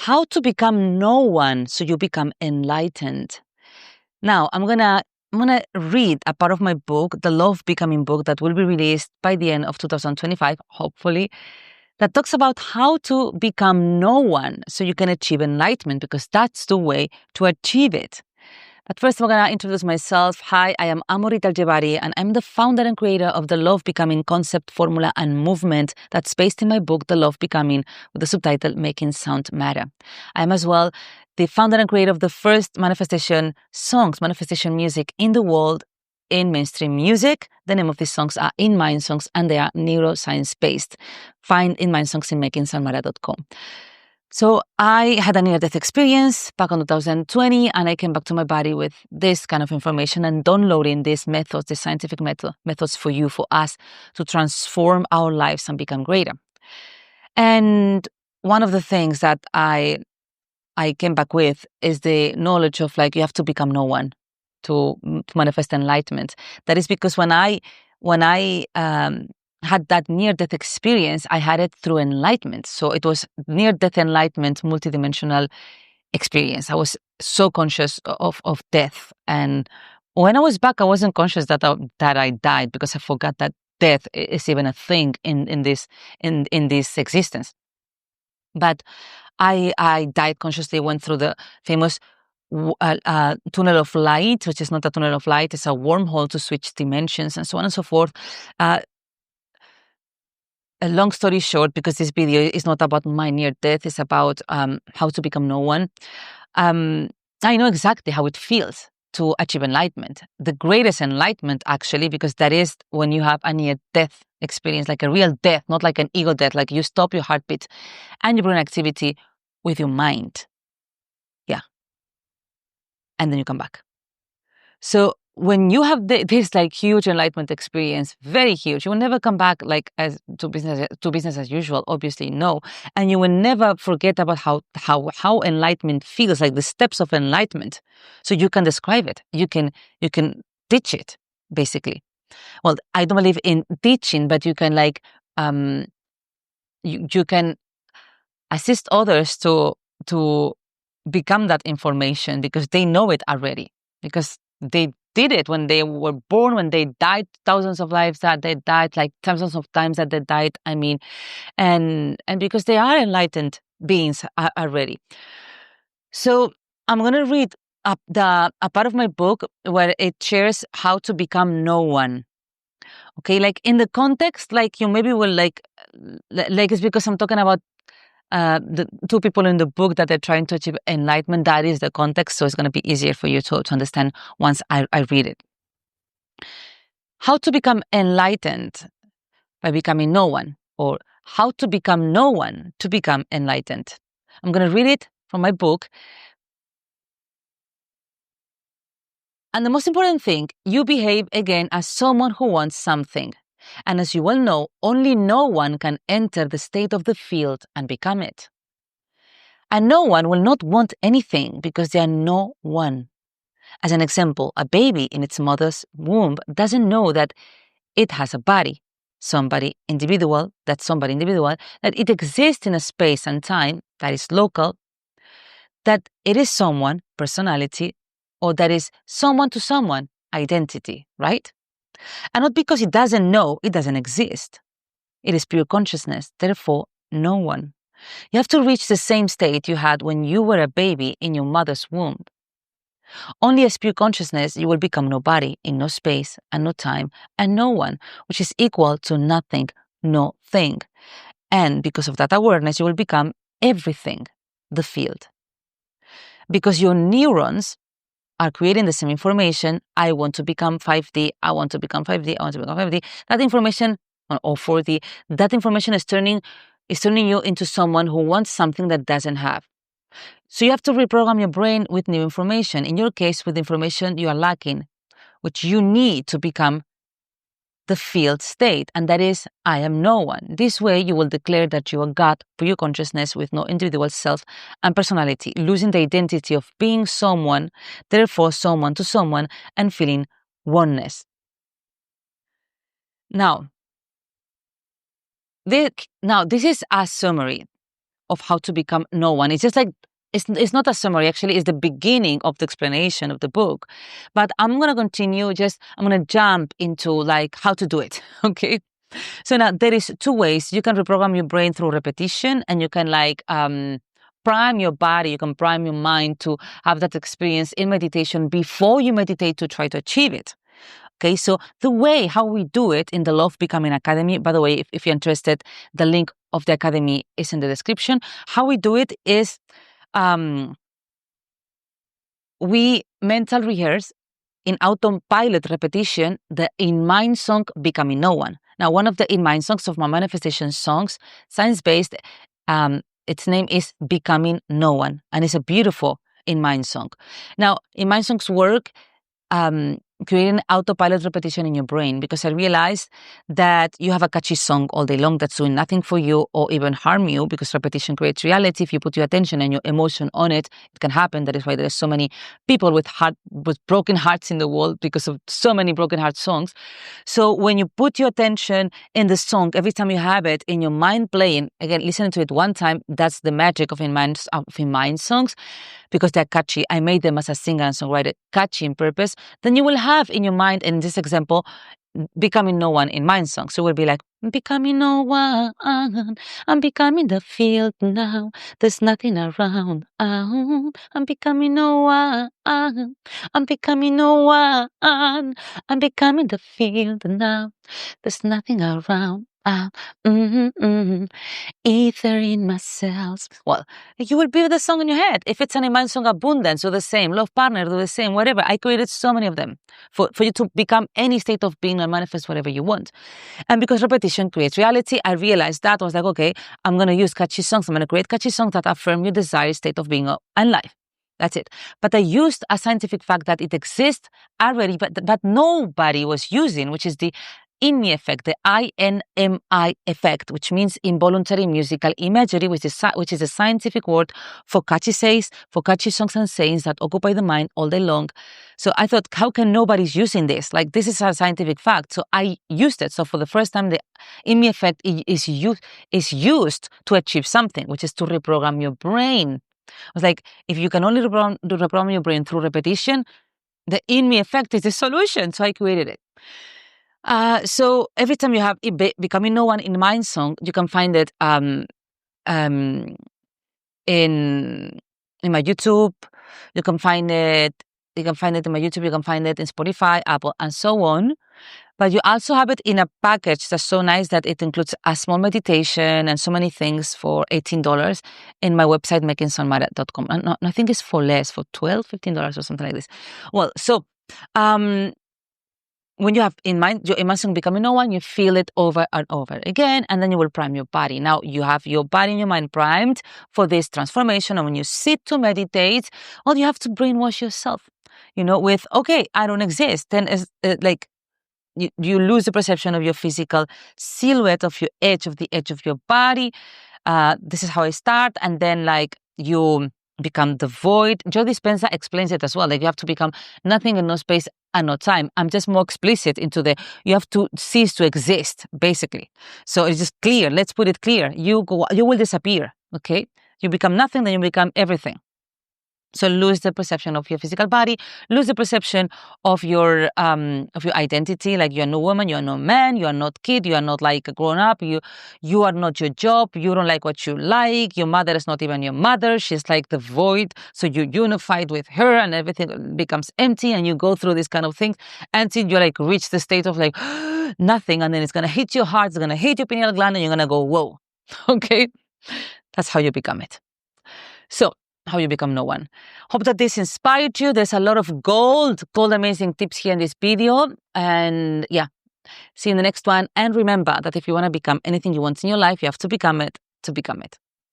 how to become no one so you become enlightened. Now, I'm gonna read a part of my book, the Law of Becoming book, that will be released by the end of 2025, hopefully, that talks about how to become no one so you can achieve enlightenment, because that's the way to achieve it. But first, I'm going to introduce myself. Hi, I am Amorit Aljebari, and I'm the founder and creator of the Law of Becoming concept, formula, and movement that's based in my book, The Law of Becoming, with the subtitle Making Sound Matter. I am as well the founder and creator of the first manifestation music in the world in mainstream music. The name of these songs are In Mind Songs, and they are neuroscience-based. Find In Mind Songs in makingsoundmatter.com. So I had a near-death experience back in 2020, and I came back to my body with this kind of information and downloading these methods, the scientific methods for you, for us, to transform our lives and become greater. And one of the things that I came back with is the knowledge of, like, you have to become no one to manifest enlightenment. That is because when I had that near-death experience, I had it through enlightenment. So it was near-death enlightenment, multidimensional experience. I was so conscious of death. And when I was back, I wasn't conscious that I died, because I forgot that death is even a thing in this existence. But I died consciously, went through the famous tunnel of light, which is not a tunnel of light, it's a wormhole to switch dimensions, and so on and so forth. A long story short, because this video is not about my near death, it's about how to become no one. I know exactly how it feels to achieve enlightenment. The greatest enlightenment, actually, because that is when you have a near death experience, like a real death, not like an ego death, like you stop your heartbeat and your brain activity with your mind. Yeah. And then you come back. So when you have this like huge enlightenment experience, very huge, you will never come back like to business as usual. Obviously, no, and you will never forget about how enlightenment feels, like the steps of enlightenment. So you can describe it. You can teach it, basically. Well, I don't believe in teaching, but you can you can assist others to become that information, because they know it already, because they did it when they were born, when they died, thousands of lives that they died, like thousands of times that they died, I mean, and because they are enlightened beings already. So I'm going to read a part of my book where it shares how to become no one. Okay, like in the context, like you maybe will like it's because I'm talking about the two people in the book that are trying to achieve enlightenment. That is the context, so it's going to be easier for you to understand once I read it. How to become enlightened by becoming no one, or how to become no one to become enlightened. I'm going to read it from my book. And the most important thing, you behave again as someone who wants something. And as you well know, only no one can enter the state of the field and become it. And no one will not want anything because they are no one. As an example, a baby in its mother's womb doesn't know that it has a body, somebody individual, that it exists in a space and time that is local, that it is someone, personality, or that is someone to someone, identity, right? And not because it doesn't know, it doesn't exist. It is pure consciousness, therefore, no one. You have to reach the same state you had when you were a baby in your mother's womb. Only as pure consciousness you will become nobody in no space and no time and no one, which is equal to nothing, no thing. And because of that awareness, you will become everything, the field. Because your neurons are creating the same information. I want to become 5D, I want to become 5D, I want to become 5D. That information, or 4D, that information is turning you into someone who wants something that doesn't have. So you have to reprogram your brain with new information. In your case, with information you are lacking, which you need to become the field state, and that is, I am no one. This way you will declare that you are God, pure consciousness with no individual self and personality, losing the identity of being someone, therefore someone to someone, and feeling oneness. Now, this is a summary of how to become no one. It's just like, it's not a summary, actually, it's the beginning of the explanation of the book. But I'm going to continue, I'm going to jump into like how to do it, okay? So now there is two ways. You can reprogram your brain through repetition, and you can like prime your body, you can prime your mind to have that experience in meditation before you meditate to try to achieve it. Okay, so the way how we do it in the Love Becoming Academy, by the way, if you're interested, the link of the academy is in the description. How we do it is we mental rehearse in autopilot repetition the In Mind song Becoming No One. Now, one of the In Mind songs of my manifestation songs, science-based, its name is Becoming No One, and it's a beautiful In Mind song. Now, In Mind songs work creating autopilot repetition in your brain, because I realized that you have a catchy song all day long that's doing nothing for you or even harm you, because repetition creates reality. If you put your attention and your emotion on it, it can happen. That is why there are so many people with broken hearts in the world, because of so many broken heart songs. So when you put your attention in the song, every time you have it in your mind playing, again, listening to it one time, that's the magic of In Mind songs, because they're catchy. I made them as a singer and songwriter, catchy in purpose. Then you will have in your mind, in this example, Becoming No One In Mind song. So it will be like, becoming no one, I'm becoming the field now, there's nothing around, I'm becoming no one, I'm becoming no one, I'm becoming the field now, there's nothing around, ether in my cells. Well, you will build the song in your head. If it's an In Mind song, Abundance, do the same. Love Partner, do the same. Whatever. I created so many of them for you to become any state of being and manifest whatever you want. And because repetition creates reality, I realized that. I was like, okay, I'm going to use catchy songs. I'm going to create catchy songs that affirm your desired state of being and life. That's it. But I used a scientific fact that it exists already, but nobody was using, which is the INMI effect, the INMI effect, which means involuntary musical imagery, which is a scientific word for catchy songs and sayings that occupy the mind all day long. So I thought, how can nobody's using this? Like, this is a scientific fact. So I used it. So for the first time, the INMI effect is used to achieve something, which is to reprogram your brain. I was like, if you can only reprogram your brain through repetition, the INMI effect is the solution. So I created it. So every time you have Becoming No One In Mind song, you can find it in my YouTube. You can find it in my YouTube. You can find it in Spotify, Apple, and so on. But you also have it in a package that's so nice that it includes a small meditation and so many things for $18 in my website, makingsunmatter.com. And I think it's for less, for $12, $15 or something like this. Well, so when you have your In Mind song Becoming No One, you feel it over and over again, and then you will prime your body. Now you have your body and your mind primed for this transformation. And when you sit to meditate, well, you have to brainwash yourself, with, okay, I don't exist. Then it's like you lose the perception of your physical silhouette, of your edge of your body. This is how I start. And then like you become the void. Joe Dispenza explains it as well. Like you have to become nothing and no space and no time. I'm just more explicit into you have to cease to exist, basically. So it's just clear. Let's put it clear. You will disappear. Okay. You become nothing, then you become everything. So lose the perception of your physical body, lose the perception of your identity. Like you are no woman, you are no man, you are not kid, you are not like a grown up, you are not your job, you don't like what you like, your mother is not even your mother, she's like the void. So you're unified with her and everything becomes empty, and you go through this kind of things until you like reach the state of like nothing, and then it's gonna hit your heart, it's gonna hit your pineal gland, and you're gonna go, whoa. Okay? That's how you become it. So how you become no one. Hope that this inspired you. There's a lot of gold amazing tips here in this video. And yeah, see you in the next one. And remember that if you want to become anything you want in your life, you have to become it to become it.